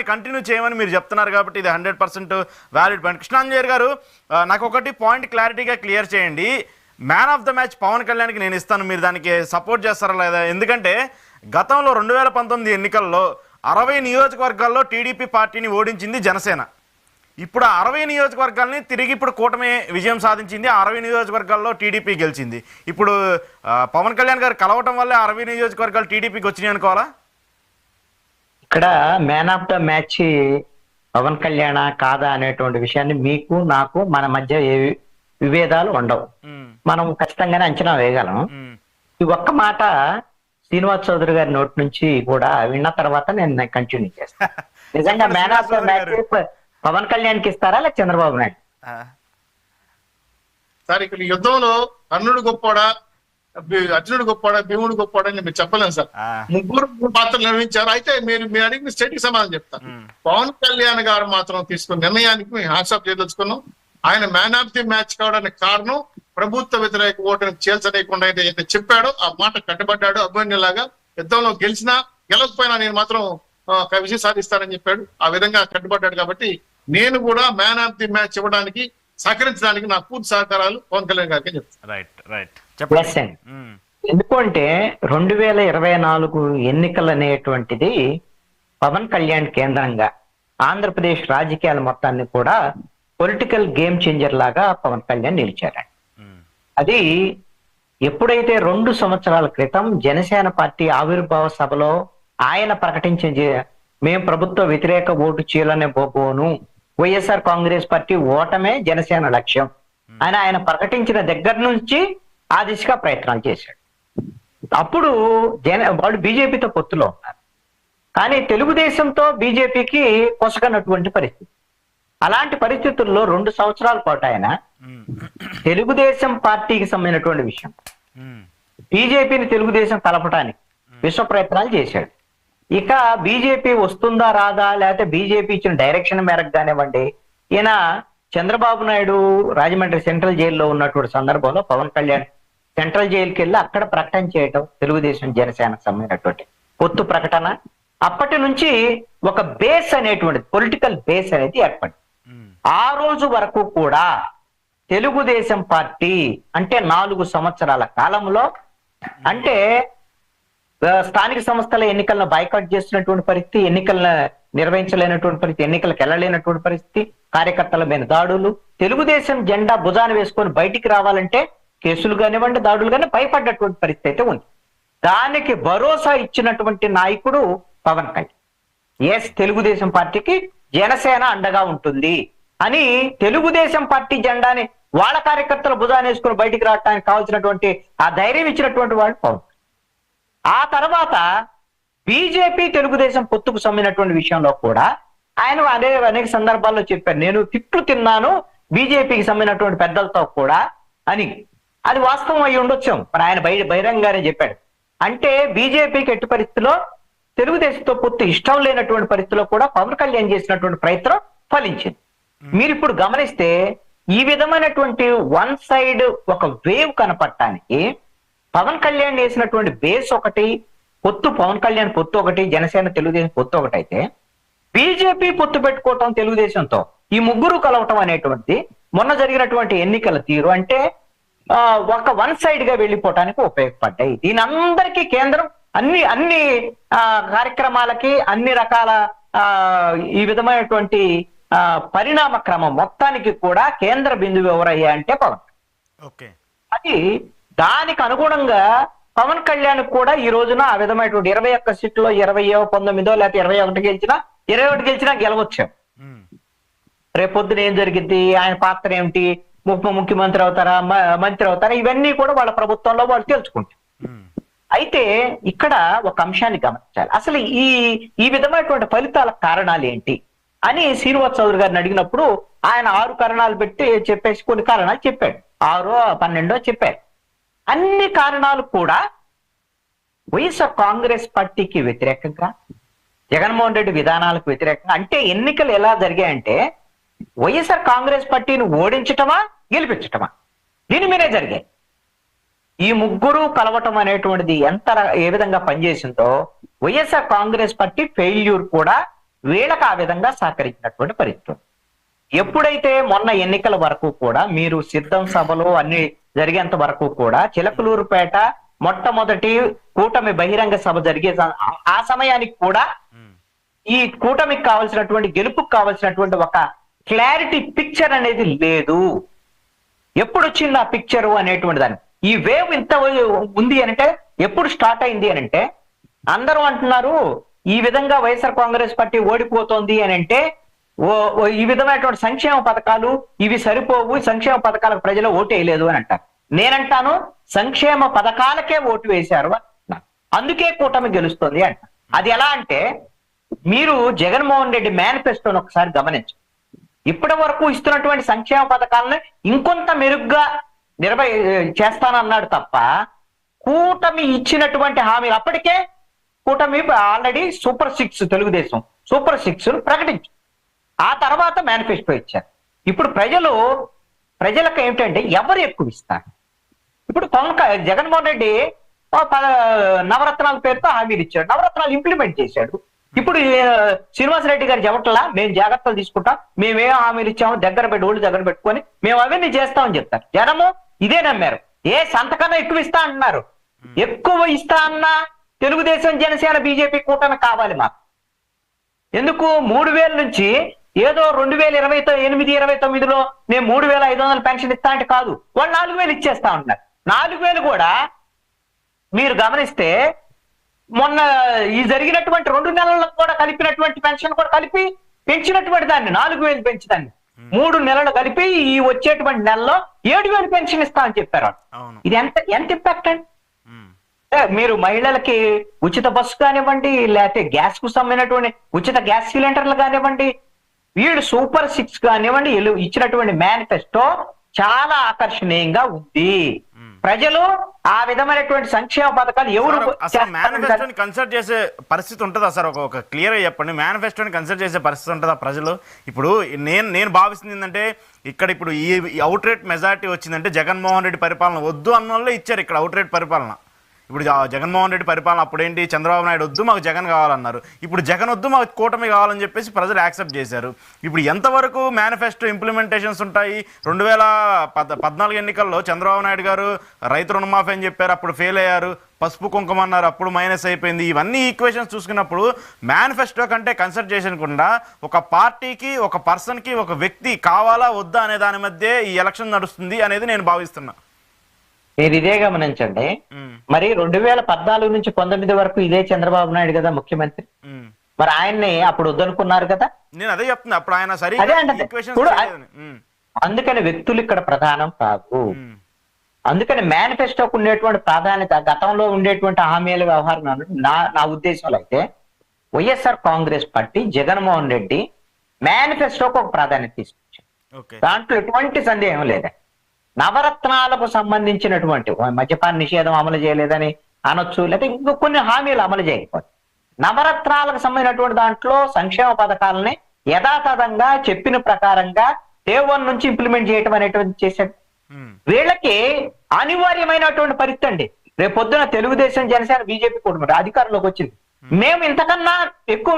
Continue చేయమని మీరు చెప్తున్నారు కాబట్టి ఇది 100% వ్యాలిడ్ పాయింట్. కృష్ణాంజనేయ గారు, నాకు ఒకటి పాయింట్ క్లారిటీగా క్లియర్ చేయండి. Man of the match Pawan కళ్యాణ్కి నేను ఇస్తాను, మీరు దానికి సపోర్ట్ చేస్తారా లేదా? ఎందుకంటే గతంలో 2019 ఎన్నికల్లో 60 నియోజకవర్గాల్లో టీడీపీ పార్టీని ఓడించింది జనసేన. ఇప్పుడు 60 నియోజకవర్గాల్ని తిరిగి ఇప్పుడు కూటమి విజయం సాధించింది. 60 నియోజకవర్గాల్లో టీడీపీ గెలిచింది. ఇప్పుడు పవన్ కళ్యాణ్ గారు కలవటం వల్లే 60 నియోజకవర్గాలు టీడీపీకి వచ్చినాయి అనుకోవాలా? ఇక్కడ man of the match Pawan Kalyan కాదా అనేటువంటి విషయాన్ని మీకు నాకు మన మధ్య ఏ విభేదాలు ఉండవు. మనం ఖచ్చితంగానే అంచనా వేయగలం. ఈ ఒక్క మాట శ్రీనివాస్ చౌదరి గారి నోటి నుంచి కూడా విన్న తర్వాత నేను కంటిన్యూ చేస్తాను. నిజంగా man of the match Pawan Kalyan కి ఇస్తారా లేక చంద్రబాబు నాయుడు? సార్, ఇక్కడ యుద్ధంలో కర్ణుడు గొప్పోడా, అర్జునుడు గొప్పోడా, భీముడు గొప్పోడా అని మీరు చెప్పలేను సార్. ముగ్గురు పాత్రలు నిర్వహించారు. అయితే మీరు అడిగిన స్టేట్కి సమాధానం చెప్తాను. పవన్ కళ్యాణ్ గారు మాత్రం తీసుకున్న నిర్ణయానికి హ్యాట్సాప్ చేయదలుచుకున్నాం. ఆయన మ్యాన్ ఆఫ్ ది మ్యాచ్ కావడానికి కారణం ప్రభుత్వ వ్యతిరేక ఓటును చేల్చలేకుండా అయితే చెప్పాడో ఆ మాట కట్టుబడ్డాడు. అభిమన్యులాగా యుద్ధంలో గెలిచినా గెలవకపోయినా నేను మాత్రం విజయం సాధిస్తానని చెప్పాడు. ఆ విధంగా కట్టుబడ్డాడు. కాబట్టి నేను కూడా మ్యాన్ ఆఫ్ ది మ్యాచ్ ఇవ్వడానికి, సహకరించడానికి నా పూర్తి సహకారాలు పవన్ కళ్యాణ్ గారికి చెప్తాను. ఎందుకంటే 2024 ఎన్నికలు అనేటువంటిది పవన్ కళ్యాణ్ కేంద్రంగా ఆంధ్రప్రదేశ్ రాజకీయాల మొత్తాన్ని కూడా పొలిటికల్ గేమ్ చేంజర్ లాగా పవన్ కళ్యాణ్ నిలిచారండి. అది ఎప్పుడైతే 2 సంవత్సరాల క్రితం జనసేన పార్టీ ఆవిర్భావ సభలో ఆయన ప్రకటించే మేము ప్రభుత్వ వ్యతిరేక ఓటు చీలనే పోను, వైఎస్ఆర్ కాంగ్రెస్ పార్టీ ఓటమే జనసేన లక్ష్యం అని ఆయన ప్రకటించిన దగ్గర నుంచి ఆ దిశగా ప్రయత్నాలు చేశాడు. అప్పుడు వాళ్ళు బీజేపీతో పొత్తులో ఉన్నారు. కానీ తెలుగుదేశంతో బీజేపీకి కొసగనటువంటి పరిస్థితి. అలాంటి పరిస్థితుల్లో 2 సంవత్సరాల పాటు ఆయన తెలుగుదేశం పార్టీకి సంబంధించినటువంటి విషయం బీజేపీని తెలుగుదేశం కలపడానికి విశ్వ ప్రయత్నాలు చేశాడు. ఇక బీజేపీ వస్తుందా రాదా, లేకపోతే బీజేపీ ఇచ్చిన డైరెక్షన్ మేరకు కానివ్వండి, ఈయన చంద్రబాబు నాయుడు రాజమండ్రి సెంట్రల్ జైల్లో ఉన్నటువంటి సందర్భంలో పవన్ కళ్యాణ్ సెంట్రల్ జైలుకి వెళ్ళి అక్కడ ప్రకటన చేయటం తెలుగుదేశం జనసేనకు సంబంధించినటువంటి పొత్తు ప్రకటన. అప్పటి నుంచి ఒక బేస్ అనేటువంటి పొలిటికల్ బేస్ అనేది ఏర్పడింది. ఆ రోజు వరకు కూడా తెలుగుదేశం పార్టీ అంటే 4 సంవత్సరాల కాలంలో అంటే స్థానిక సంస్థల ఎన్నికలను బాయ్కాట్ చేస్తున్నటువంటి పరిస్థితి, ఎన్నికలను నిర్వహించలేనటువంటి పరిస్థితి, ఎన్నికలకు వెళ్ళలేనటువంటి పరిస్థితి, కార్యకర్తల మీద దాడులు, తెలుగుదేశం జెండా భుజాన వేసుకొని బయటికి రావాలంటే కేసులు కానివ్వండి, దాడులు కానీ భయపడ్డటువంటి పరిస్థితి అయితే ఉంది. దానికి భరోసా ఇచ్చినటువంటి నాయకుడు పవన్ కళ్యాణ్. ఎస్, తెలుగుదేశం పార్టీకి జనసేన అండగా ఉంటుంది అని తెలుగుదేశం పార్టీ జెండాని వాళ్ళ కార్యకర్తల భుజాన్ని వేసుకుని బయటికి రావడానికి కావాల్సినటువంటి ఆ ధైర్యం ఇచ్చినటువంటి వాడు పవన్. ఆ తర్వాత బీజేపీ తెలుగుదేశం పొత్తుకు సంబంధించినటువంటి విషయంలో కూడా ఆయన అనేక సందర్భాల్లో చెప్పారు, నేను తిట్లు తిన్నాను బీజేపీకి సంబంధించినటువంటి పెద్దలతో కూడా అని. అది వాస్తవం అయి ఉండొచ్చు, మరి ఆయన బహిరంగంగానే చెప్పాడు. అంటే బీజేపీకి ఎట్టి పరిస్థితిలో తెలుగుదేశంతో పొత్తు ఇష్టం లేనటువంటి పరిస్థితిలో కూడా పవన్ కళ్యాణ్ చేసినటువంటి ప్రయత్నం ఫలించింది. మీరు ఇప్పుడు గమనిస్తే ఈ విధమైనటువంటి వన్ సైడ్ ఒక వేవ్ కనపడటానికి పవన్ కళ్యాణ్ వేసినటువంటి బేస్ ఒకటి, పొత్తు పవన్ కళ్యాణ్ పొత్తు ఒకటి, జనసేన తెలుగుదేశం పొత్తు ఒకటి అయితే బీజేపీ పొత్తు పెట్టుకోవటం తెలుగుదేశంతో ఈ ముగ్గురు కలవటం అనేటువంటిది మొన్న జరిగినటువంటి ఎన్నికల తీరు అంటే ఒక వన్ సైడ్ గా వెళ్ళిపోవటానికి ఉపయోగపడ్డాయి. దీని అందరికీ కేంద్రం అన్ని కార్యక్రమాలకి అన్ని రకాల ఈ విధమైనటువంటి పరిణామ క్రమం మొత్తానికి కూడా కేంద్ర బిందువు ఎవరయ్యా అంటే పవన్. అది దానికి అనుగుణంగా పవన్ కళ్యాణ్ కూడా ఈ రోజున ఆ విధమైనటువంటి 21 సీట్లో 20, 19 లేకపోతే 21 గెలిచినా 21 గెలిచినా గెలవచ్చు. రేపొద్దున ఏం జరిగింది, ఆయన పాత్ర ఏమిటి, ముఖ్యమంత్రి అవుతారా, మంత్రి అవుతారా, ఇవన్నీ కూడా వాళ్ళ ప్రభుత్వంలో వాళ్ళు తెలుసుకుంటారు. అయితే ఇక్కడ ఒక అంశాన్ని గమనించాలి. అసలు ఈ విధమైనటువంటి ఫలితాల కారణాలు ఏంటి అని శ్రీనివాస్ చౌదరి గారిని అడిగినప్పుడు ఆయన 6 కారణాలు పెట్టి చెప్పేసి కొన్ని కారణాలు చెప్పాడు. 6, 12 చెప్పారు. అన్ని కారణాలు కూడా వైఎస్ఆర్ కాంగ్రెస్ పార్టీకి వ్యతిరేకంగా, జగన్మోహన్ రెడ్డి విధానాలకు వ్యతిరేకంగా. అంటే ఎన్నికలు ఎలా జరిగాయంటే వైఎస్ఆర్ కాంగ్రెస్ పార్టీని ఓడించటమా గెలిపించటమా దీని మీదే జరిగాయి. ఈ ముగ్గురు కలవటం అనేటువంటిది ఏ విధంగా పనిచేసిందో వైఎస్ఆర్ కాంగ్రెస్ పార్టీ ఫెయిల్యూర్ కూడా వీళ్ళకి ఆ విధంగా సహకరించినటువంటి పరిస్థితి. ఎప్పుడైతే మొన్న ఎన్నికల వరకు కూడా మీరు సిద్ధం సభలు అన్ని జరిగేంత వరకు కూడా చిలకలూరుపేట మొట్టమొదటి కూటమి బహిరంగ సభ జరిగే ఆ సమయానికి కూడా ఈ కూటమికి కావాల్సినటువంటి గెలుపుకి కావాల్సినటువంటి ఒక క్లారిటీ పిక్చర్ అనేది లేదు. ఎప్పుడు వచ్చింది ఆ పిక్చరు అనేటువంటి దాన్ని, ఈ వేవ్ ఇంత ఉంది అంటే ఎప్పుడు స్టార్ట్ అయింది అని అంటే, అందరూ అంటున్నారు ఈ విధంగా వైఎస్ఆర్ కాంగ్రెస్ పార్టీ ఓడిపోతోంది అని అంటే ఈ విధమైనటువంటి సంక్షేమ పథకాలు ఇవి సరిపోవు, సంక్షేమ పథకాలకు ప్రజలు ఓటు వేయలేదు అని అంటారు. నేనంటాను సంక్షేమ పథకాలకే ఓటు వేశారు అంటున్నాను, అందుకే కూటమి గెలుస్తుంది అంట. అది ఎలా అంటే, మీరు జగన్మోహన్ రెడ్డి మేనిఫెస్టోని ఒకసారి గమనించండి. ఇప్పటి వరకు ఇస్తున్నటువంటి సంక్షేమ పథకాలను ఇంకొంత మెరుగ్గా చేస్తానన్నాడు తప్ప, కూటమి ఇచ్చినటువంటి హామీలు అప్పటికే కూటమి ఆల్రెడీ సూపర్ 6 తెలుగుదేశం సూపర్ 6 ప్రకటించు, ఆ తర్వాత మేనిఫెస్టో ఇచ్చారు. ఇప్పుడు ప్రజలకు ఏమిటంటే ఎవరు ఎక్కువ ఇస్తారు? ఇప్పుడు జగన్మోహన్ రెడ్డి నవరత్నాల పేరుతో హామీలు ఇచ్చాడు, నవరత్నాలు ఇంప్లిమెంట్ చేశాడు. ఇప్పుడు శ్రీనివాసరెడ్డి గారు చెప్పట్లా మేము జాగ్రత్తలు తీసుకుంటాం, మేమేం హామీలు ఇచ్చామో ఒళ్ళు దగ్గర పెట్టుకొని మేము అవన్నీ చేస్తామని చెప్తారు. జనము ఇదే నమ్మారు. సంతకన్నా ఎక్కువ ఇస్తా అంటున్నారు. ఎక్కువ ఇస్తా అన్నా తెలుగుదేశం జనసేన బీజేపీ కూటమి కావాలి మాకు. ఎందుకు 3,000 నుంచి ఏదో 2028-29లో నేను 3,500 పెన్షన్ ఇస్తా అంటే కాదు, వాళ్ళు 4,000 ఇచ్చేస్తా ఉంటున్నారు. 4,000 కూడా మీరు గమనిస్తే మొన్న ఈ జరిగినటువంటి 2 నెలలకు కూడా కలిపినటువంటి పెన్షన్ కూడా కలిపి పెంచినటువంటి దాన్ని 4,000 పెంచుదాన్ని 3 నెలలు కలిపి ఈ వచ్చేటువంటి నెలలో 7,000 పెన్షన్ ఇస్తా అని చెప్పారు. ఇది ఎంత ఇంపాక్ట్ అండి? మీరు మహిళలకి ఉచిత బస్సు కానివ్వండి, లేకపోతే గ్యాస్ కు సంబంధించినటువంటి ఉచిత గ్యాస్ సిలిండర్లు కానివ్వండి, వీళ్ళు సూపర్ 6 కానివ్వండి ఇచ్చినటువంటి మేనిఫెస్టో చాలా ఆకర్షణీయంగా ఉంది. ప్రజలు ఆ విధమైనటువంటి సంక్షేమ పథకాలు ఎవరు మేనిఫెస్టోని కన్సిడర్ చేసే పరిస్థితి ఉంటుందా సార్? ఒక క్లియర్ గా చెప్పండి, మేనిఫెస్టోని కన్సిడర్ చేసే పరిస్థితి ఉంటుందా ప్రజలు? ఇప్పుడు నేను భావిస్తుంది ఏంటంటే, ఇప్పుడు ఈ అవుట్ రేట్ మెజారిటీ వచ్చిందంటే జగన్మోహన్ రెడ్డి పరిపాలన వద్దు అన్న వాళ్ళే ఇచ్చారు ఇక్కడ అవుట్ రేట్ పరిపాలన. ఇప్పుడు జగన్మోహన్ రెడ్డి పరిపాలన అప్పుడేంటి, చంద్రబాబు నాయుడు వద్దు మాకు జగన్ కావాలన్నారు, ఇప్పుడు జగన్ వద్దు మాకు కూటమి కావాలని చెప్పేసి ప్రజలు యాక్సెప్ట్ చేశారు. ఇప్పుడు ఎంతవరకు మేనిఫెస్టో ఇంప్లిమెంటేషన్స్ ఉంటాయి? 2014 ఎన్నికల్లో చంద్రబాబు నాయుడు గారు రైతు రుణమాఫీ అని చెప్పారు, అప్పుడు ఫెయిల్ అయ్యారు. పసుపు కుంకుమ అన్నారు, అప్పుడు మైనస్ అయిపోయింది. ఇవన్నీ ఈక్వేషన్స్ చూసుకున్నప్పుడు మేనిఫెస్టో కంటే కన్సిడర్ చేసకుండా ఒక పార్టీకి, ఒక పర్సన్కి, ఒక వ్యక్తి కావాలా వద్దా అనే దాని మధ్య ఈ ఎలక్షన్ నడుస్తుంది అనేది నేను భావిస్తున్నా. మీరు ఇదే గమనించండి. మరి 2014 నుంచి 19 వరకు ఇదే చంద్రబాబు నాయుడు కదా ముఖ్యమంత్రి. మరి ఆయన్ని అప్పుడు వద్దనుకున్నారు కదా. నేను అదే చెప్తున్నా, అప్పుడు ఆయన అందుకని వ్యక్తులు ఇక్కడ ప్రధానం కాదు. అందుకని మేనిఫెస్టోకు ఉండేటువంటి ప్రాధాన్యత, గతంలో ఉండేటువంటి హామీల వ్యవహారం నా ఉద్దేశంలో అయితే వైఎస్ఆర్ కాంగ్రెస్ పార్టీ జగన్మోహన్ రెడ్డి మేనిఫెస్టోకు ఒక ప్రాధాన్యత తీసుకొచ్చారు. దాంట్లో ఎటువంటి సందేహం లేదా. నవరత్నాలకు సంబంధించినటువంటి మద్యపాన నిషేధం అమలు చేయలేదని అనొచ్చు, లేకపోతే ఇంకో కొన్ని హామీలు అమలు చేయకపోతే, నవరత్నాలకు సంబంధించినటువంటి దాంట్లో సంక్షేమ పథకాలని యథాతథంగా చెప్పిన ప్రకారంగా డే 1 నుంచి ఇంప్లిమెంట్ చేయటం అనేటువంటి చేశాడు. వీళ్ళకి అనివార్యమైనటువంటి పరిస్థితి అండి. రేపు పొద్దున తెలుగుదేశం జనసేన బీజేపీ కూటమి అధికారంలోకి వచ్చింది, మేము ఇంతకన్నా ఎక్కువ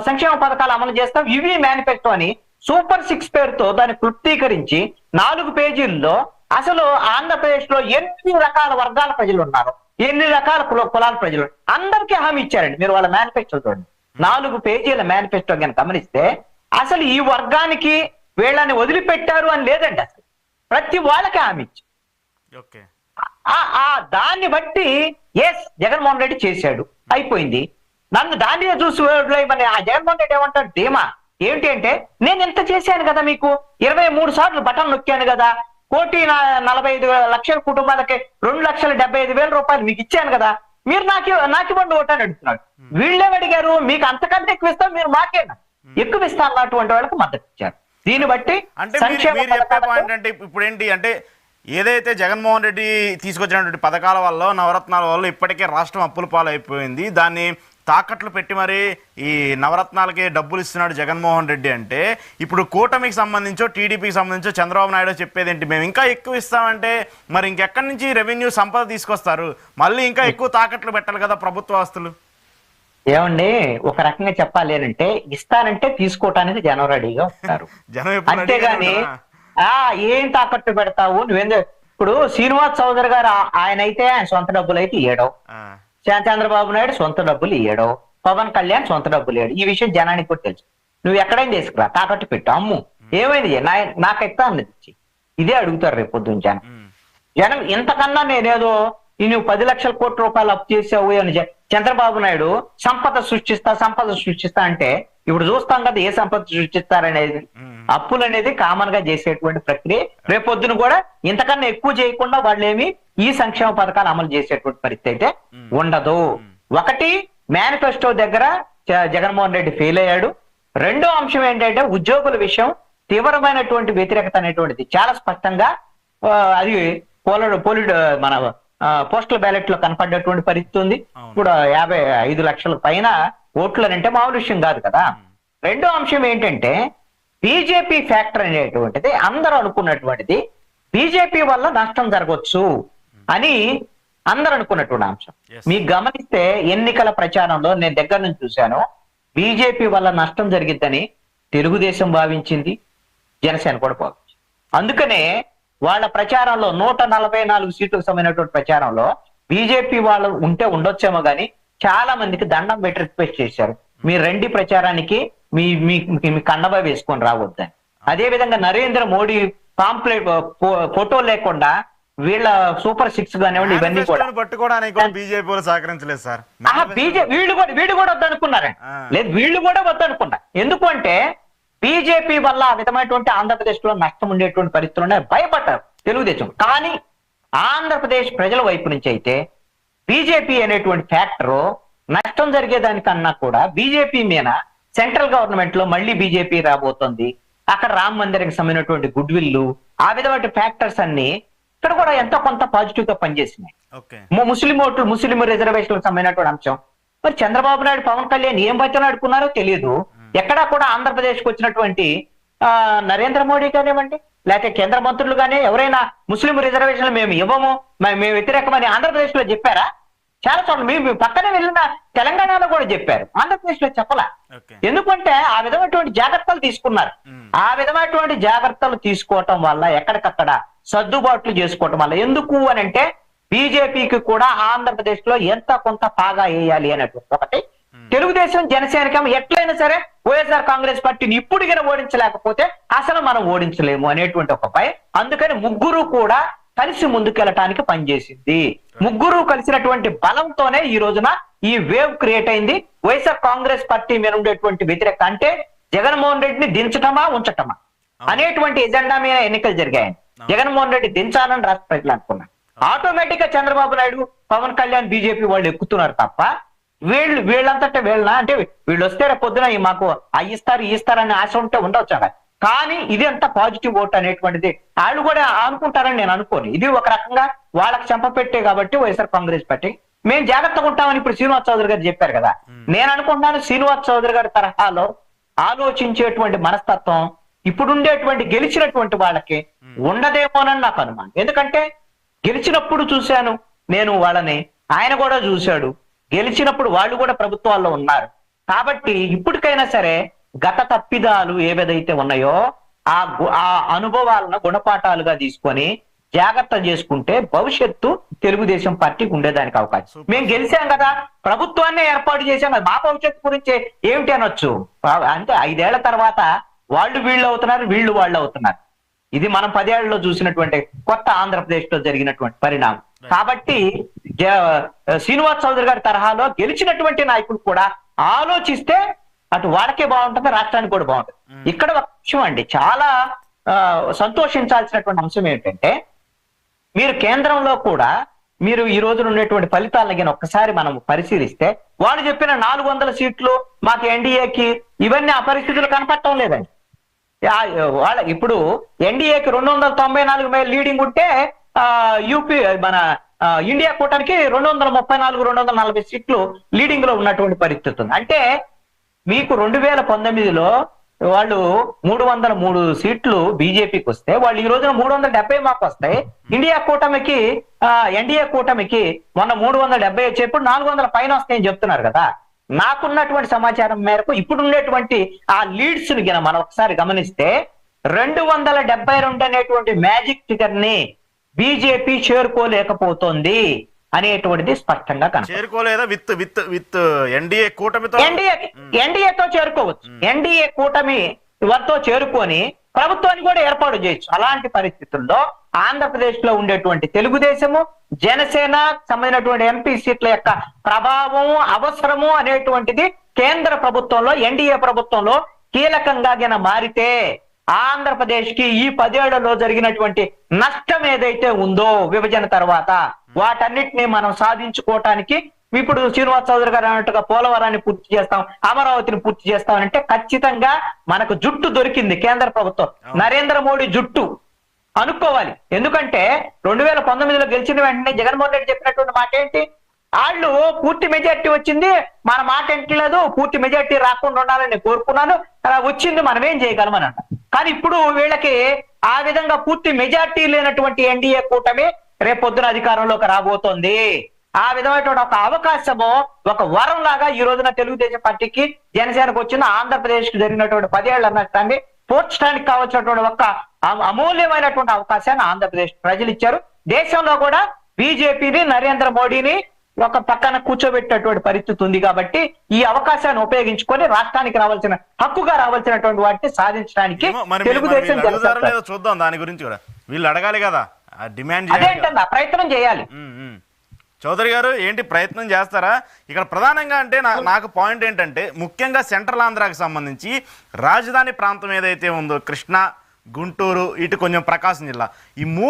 సంక్షేమ పథకాలు అమలు చేస్తాం, ఇవి మేనిఫెస్టో అని సూపర్ 6 పేరుతో దాన్ని క్లుప్తీకరించి 4 పేజీల్లో అసలు ఆంధ్రప్రదేశ్ లో ఎన్ని రకాల వర్గాల ప్రజలు ఉన్నారు, ఎన్ని రకాల కులాల ప్రజలు అందరికీ హామీ ఇచ్చారండి. మీరు వాళ్ళ మేనిఫెస్టో చూడండి, 4 పేజీల మేనిఫెస్టో కనుక గమనిస్తే అసలు ఈ వర్గానికి వీళ్ళని వదిలిపెట్టారు అని లేదండి. అసలు ప్రతి వాళ్ళకి హామీ ఇచ్చారు. దాన్ని బట్టి జగన్మోహన్ రెడ్డి చేశాడు, అయిపోయింది. దాన్ని చూసి జగన్మోహన్ రెడ్డి ఏమంటాడు ధీమా ఏంటి అంటే, నేను ఎంత చేశాను కదా, మీకు 23 సార్లు బటన్ నొక్కాను కదా, 1,45,00,000 కుటుంబాలకి 2,75,000 రూపాయలు మీకు ఇచ్చాను కదా, మీరు నాకు ఇవ్వండి ఓటు అని అడుగుతున్నాడు. వీళ్ళే అడిగారు మీకు అంతకంటే ఎక్కువ ఇస్తాం, మీరు మాకేనా ఎక్కువ ఇస్తా అన్నటువంటి వాళ్ళకి మద్దతు ఇచ్చారు. దీన్ని బట్టి ఇప్పుడు ఏంటి అంటే, ఏదైతే జగన్మోహన్ రెడ్డి తీసుకొచ్చినటువంటి పథకాల వల్ల, నవరత్నాల వల్ల ఇప్పటికే రాష్ట్రం అప్పుల పాలైపోయింది, దాన్ని తాకట్లు పెట్టి మరి ఈ నవరత్నాలకి డబ్బులు ఇస్తున్నాడు జగన్మోహన్ రెడ్డి అంటే, ఇప్పుడు కూటమికి సంబంధించో టీడీపీకి సంబంధించో చంద్రబాబు నాయుడు చెప్పేది ఏంటి, మేము ఇంకా ఎక్కువ ఇస్తామంటే మరి ఇంకెక్కడి నుంచి రెవెన్యూ సంపద తీసుకొస్తారు, మళ్ళీ ఇంకా ఎక్కువ తాకట్లు పెట్టాలి కదా ప్రభుత్వ ఆస్తులు. ఏమండి ఒక రకంగా చెప్పాలి అంటే ఇస్తానంటే తీసుకోవటానికి జనం రెడీగా ఉంటారు. జనం ఎప్పుడు అంతేగాని రెడీగానే ఉంటారా? ఏం తాకట్టు పెడతావు నువ్వేం ఇప్పుడు శ్రీనివాస్ చౌదరి గారు ఆయన అయితే ఆయన సొంత డబ్బులు అయితే ఇయ్యడం, ఆ, చంద్రబాబు నాయుడు సొంత డబ్బులు ఇయ్యడం, పవన్ కళ్యాణ్ సొంత డబ్బులు ఇయ్యడం. ఈ విషయం జనానికి కూడా తెలుసు. నువ్వు ఎక్కడైనా తీసుకురా, తాకట్టు పెట్టు, అమ్ము, ఏమైంది నాకు ఎక్తా అన్నది ఇదే అడుగుతారు రేపు పొద్దున్న జనం. జనం ఇంతకన్నా నేనేదో నువ్వు 10 లక్షల కోట్ల రూపాయలు అప్పు చేసావు అని చంద్రబాబు నాయుడు సంపద సృష్టిస్తా అంటే ఇప్పుడు చూస్తాం కదా ఏ సంపద సృష్టిస్తారనేది. అప్పులు అనేది కామన్ గా చేసేటువంటి ప్రక్రియ. రేపొద్దున కూడా ఇంతకన్నా ఎక్కువ చేయకుండా వాళ్ళేమి ఈ సంక్షేమ పథకాలు అమలు చేసేటువంటి పరిస్థితి అయితే ఉండదు. ఒకటి, మేనిఫెస్టో దగ్గర జగన్మోహన్ రెడ్డి ఫెయిల్ అయ్యాడు. రెండో అంశం ఏంటంటే ఉద్యోగుల విషయం తీవ్రమైనటువంటి వ్యతిరేకత అనేటువంటిది చాలా స్పష్టంగా అది మన పోస్టల్ బ్యాలెట్ లో కనపడేటువంటి పరిస్థితి ఉంది. ఇప్పుడు 55 లక్షల పైన ఓట్లు అంటే మామూలు విషయం కాదు కదా. రెండో అంశం ఏంటంటే బీజేపీ ఫ్యాక్టర్ అనేటువంటిది అందరూ అనుకున్నటువంటిది బీజేపీ వల్ల నష్టం జరగవచ్చు అని అందరూ అనుకున్నటువంటి అంశం. మీకు గమనిస్తే ఎన్నికల ప్రచారంలో నేను దగ్గర నుంచి చూశాను, బీజేపీ వల్ల నష్టం జరిగిద్దని తెలుగుదేశం భావించింది, జనసేన కూడా భావించింది. అందుకనే వాళ్ళ ప్రచారంలో 144 సీట్లకు సంబంధించినటువంటి ప్రచారంలో బీజేపీ వాళ్ళు ఉంటే ఉండొచ్చేమో గానీ చాలా మందికి దండం పెట్టి రిక్వెస్ట్ చేశారు, మీరు రెండి ప్రచారానికి మీ కండబా వేసుకొని రావద్దని. అదే విధంగా నరేంద్ర మోడీ పాంప్లెట్ ఫోటో లేకుండా వీళ్ళ సూపర్ 6 కానివ్వండి ఇవన్నీ కూడా పట్టుకోవడానికి బీజేపీ సహకరించలేదు సార్. వీళ్ళు కూడా వద్దనుకున్నారండి. లేదు, వీళ్ళు కూడా వద్దనుకున్నారు. ఎందుకు అంటే బీజేపీ వల్ల ఆ విధమైనటువంటి ఆంధ్రప్రదేశ్ లో నష్టం ఉండేటువంటి పరిస్థితులు భయపడ్డారు తెలుగుదేశం. కానీ ఆంధ్రప్రదేశ్ ప్రజల వైపు నుంచి అయితే బీజేపీ అనేటువంటి ఫ్యాక్టరు నష్టం జరిగేదానికన్నా కూడా బీజేపీ మీద సెంట్రల్ గవర్నమెంట్ లో మళ్ళీ బీజేపీ రాబోతుంది, అక్కడ రామ మందిరానికి సంబంధించినటువంటి గుడ్ విల్లు ఆ విధమైన ఫ్యాక్టర్స్ అన్ని ఇక్కడ కూడా ఎంతో కొంత పాజిటివ్ గా పనిచేసినాయి. ముస్లిం రిజర్వేషన్లకు సంబంధించినటువంటి అంశం. మరి చంద్రబాబు నాయుడు పవన్ కళ్యాణ్ ఏం బతిలాడుకున్నారో తెలియదు. ఎక్కడా కూడా ఆంధ్రప్రదేశ్ కు వచ్చినటువంటి నరేంద్ర మోడీ కానివ్వండి లేకపోతే కేంద్ర మంత్రులు కానీ ఎవరైనా ముస్లిం రిజర్వేషన్లు మేము ఇవ్వము, మేము వ్యతిరేకమని ఆంధ్రప్రదేశ్ లో చెప్పారా? చాలా చోట్ల మేము పక్కనే వెళ్ళిన తెలంగాణలో కూడా చెప్పారు, ఆంధ్రప్రదేశ్ లో చెప్పలా. ఎందుకంటే ఆ విధమైనటువంటి జాగ్రత్తలు తీసుకున్నారు. ఆ విధమైనటువంటి జాగ్రత్తలు తీసుకోవటం వల్ల ఎక్కడికక్కడ సర్దుబాట్లు చేసుకోవటం వల్ల ఎందుకు అని అంటే బీజేపీకి కూడా ఆంధ్రప్రదేశ్ లో ఎంత కొంత పాగా వేయాలి అనేటువంటి ఒకటి. తెలుగుదేశం జనసేనకేమో ఎట్లయినా సరే వైఎస్ఆర్ కాంగ్రెస్ పార్టీని ఇప్పుడుగా ఓడించలేకపోతే అసలు మనం ఓడించలేము అనేటువంటి ఒక భయం. అందుకని ముగ్గురు కూడా కలిసి ముందుకెళ్ళటానికి పనిచేసింది. ముగ్గురు కలిసినటువంటి బలంతోనే ఈ రోజున ఈ వేవ్ క్రియేట్ అయింది. వైఎస్ఆర్ కాంగ్రెస్ పార్టీ మీద ఉండేటువంటి వ్యతిరేకత అంటే జగన్మోహన్ రెడ్డిని దించటమా ఉంచటమా అనేటువంటి ఎజెండా మీద ఎన్నికలు జరిగాయి. జగన్మోహన్ రెడ్డి దించాలని రాష్ట్ర ప్రజలు అనుకున్నారు. ఆటోమేటిక్ గా చంద్రబాబు నాయుడు పవన్ కళ్యాణ్ బీజేపీ వాళ్ళు ఎక్కుతున్నారు తప్ప వీళ్ళంతటా వీళ్ళ అంటే వీళ్ళు వస్తే పొద్దున మాకు ఇస్తారని ఆశ ఉంటే ఉండవచ్చు అలా. కానీ ఇది అంత పాజిటివ్ ఓట్ అనేటువంటిది వాళ్ళు కూడా అనుకుంటారని నేను అనుకోను. ఇది ఒక రకంగా వాళ్ళకి చెంపపెట్టే కాబట్టి వైఎస్ఆర్ కాంగ్రెస్ పార్టీ మేము జాగ్రత్తగా ఉంటామని ఇప్పుడు శ్రీనివాస్ చౌదరి గారు చెప్పారు కదా. నేను అనుకుంటున్నాను శ్రీనివాస్ చౌదరి గారి తరహాలో ఆలోచించేటువంటి మనస్తత్వం ఇప్పుడు ఉండేటువంటి గెలిచినటువంటి వాళ్ళకి ఉండదేమోనని నాకు అనుమానం. ఎందుకంటే గెలిచినప్పుడు చూశాను నేను వాళ్ళని, ఆయన కూడా చూశాడు, గెలిచినప్పుడు వాళ్ళు కూడా ప్రభుత్వాల్లో ఉన్నారు. కాబట్టి ఇప్పటికైనా సరే గత తప్పిదాలు ఏవేదైతే ఉన్నాయో ఆ అనుభవాలను గుణపాఠాలుగా తీసుకొని జాగ్రత్త చేసుకుంటే భవిష్యత్తు తెలుగుదేశం పార్టీకి ఉండేదానికి అవకాశం. మేము గెలిచాం కదా, ప్రభుత్వాన్ని ఏర్పాటు చేశాం కదా, మా భవిష్యత్తు గురించి ఏమిటి అనొచ్చు. అంటే 5 ఏళ్ల తర్వాత వీళ్ళు అవుతున్నారు, వీళ్ళు వాళ్ళు అవుతున్నారు. ఇది మనం 10 ఏళ్లలో చూసినటువంటి కొత్త ఆంధ్రప్రదేశ్ లో జరిగినటువంటి పరిణామం. కాబట్టి శ్రీనివాస్ చౌదరి గారి తరహాలో గెలిచినటువంటి నాయకులు కూడా ఆలోచిస్తే అటు వాళ్ళకే బాగుంటుంది, రాష్ట్రానికి కూడా బాగుంటుంది. ఇక్కడ ఒక విషయం అండి చాలా సంతోషించాల్సినటువంటి అంశం ఏంటంటే మీరు కేంద్రంలో కూడా మీరు ఈ రోజున ఉండేటువంటి ఫలితాలను ఒక్కసారి మనం పరిశీలిస్తే వాళ్ళు చెప్పిన 400 సీట్లు మాకు ఎన్డీఏకి ఇవన్నీ ఆ పరిస్థితులు కనపడటం లేదండి. వాళ్ళ ఇప్పుడు ఎన్డీఏకి 294 మేర లీడింగ్ ఉంటే యూపీ మన ఇండియా కూటమికి 234, 240 సీట్లు లీడింగ్ లో ఉన్నటువంటి పరిస్థితి ఉంది. అంటే మీకు 2019లో వాళ్ళు 303 సీట్లు బీజేపీకి వస్తే వాళ్ళు ఈ రోజున 370 మాకు వస్తాయి. ఎన్డీఏ కూటమికి మొన్న 370 వచ్చేప్పుడు 400 పైన వస్తాయని చెప్తున్నారు కదా. నాకున్నటువంటి సమాచారం మేరకు ఇప్పుడు ఉండేటువంటి ఆ లీడ్స్ ని గిన మనం ఒకసారి గమనిస్తే 272 అనేటువంటి మ్యాజిక్ ఫిగర్ ని బీజేపీ చేరుకోలేకపోతోంది అనేటువంటిది స్పష్టంగా కనపడుతుంది. చేరుకోలేదా విత్ విత్ విత్ ఎన్డీఏ కూటమితో ఎన్డీఏతో చేరుకోవచ్చు. ఎన్డీఏ కూటమి వారితో చేరుకొని ప్రభుత్వాన్ని కూడా ఏర్పాటు చేయొచ్చు. అలాంటి పరిస్థితుల్లో ఆంధ్రప్రదేశ్ లో ఉండేటువంటి తెలుగుదేశము, జనసేన సంబంధించినటువంటి ఎంపీ సీట్ల యొక్క ప్రభావం, అవసరము అనేటువంటిది కేంద్ర ప్రభుత్వంలో, ఎన్డీఏ ప్రభుత్వంలో కీలకంగా గిన మారితే ఆంధ్రప్రదేశ్ కి ఈ 10 ఏళ్లలో జరిగినటువంటి నష్టం ఏదైతే ఉందో విభజన తర్వాత వాటన్నిటిని మనం సాధించుకోవటానికి ఇప్పుడు శ్రీనివాస్ చౌదరి గారు అన్నట్టుగా పోలవరాన్ని పూర్తి చేస్తాం, అమరావతిని పూర్తి చేస్తాం అంటే ఖచ్చితంగా మనకు జుట్టు దొరికింది కేంద్ర ప్రభుత్వం, నరేంద్ర మోడీ జుట్టు అనుకోవాలి. ఎందుకంటే 2019లో గెలిచిన వెంటనే జగన్మోహన్ రెడ్డి చెప్పినటువంటి మాట ఏంటి? వాళ్ళు పూర్తి మెజార్టీ వచ్చింది, మన మాట ఎంటలేదు, పూర్తి మెజార్టీ రాకుండా ఉండాలని కోరుకున్నాను, అలా వచ్చింది, మనం ఏం చేయగలమని అంట. కానీ ఇప్పుడు వీళ్ళకి ఆ విధంగా పూర్తి మెజార్టీ లేనటువంటి ఎన్డీఏ కూటమి రేపొద్దున అధికారంలోకి రాబోతోంది. ఆ విధమైనటువంటి ఒక అవకాశము, ఒక వరం లాగా ఈ రోజున తెలుగుదేశం పార్టీకి, జనసేనకు వచ్చిన ఆంధ్రప్రదేశ్ కి జరిగినటువంటి 10 ఏళ్ల నష్టాన్ని పోర్చడానికి కావాల్సినటువంటి ఒక అమూల్యమైనటువంటి అవకాశాన్ని ఆంధ్రప్రదేశ్ ప్రజలు ఇచ్చారు. దేశంలో కూడా బీజేపీని, నరేంద్ర మోడీని ఒక పక్కన కూర్చోబెట్టినటువంటి పరిస్థితి ఉంది. కాబట్టి ఈ అవకాశాన్ని ఉపయోగించుకొని రాష్ట్రానికి రావాల్సిన హక్కుగా రావాల్సినటువంటి వాటిని సాధించడానికి తెలుగుదేశం చూద్దాం. దాని గురించి కూడా వీళ్ళు అడగాలి కదా, డిమాండ్ అదేంటన్నా ప్రయత్నం చేయాలి. చౌదరి గారు ఏంటి ప్రయత్నం చేస్తారా? ఇక్కడ ప్రధానంగా అంటే నాకు పాయింట్ ఏంటంటే, ముఖ్యంగా సెంట్రల్ ఆంధ్రాకి సంబంధించి రాజధాని ప్రాంతం ఏదైతే ఉందో, కృష్ణా, గుంటూరు, ఇటు కొంచెం ప్రకాశం జిల్లా, ఈ 3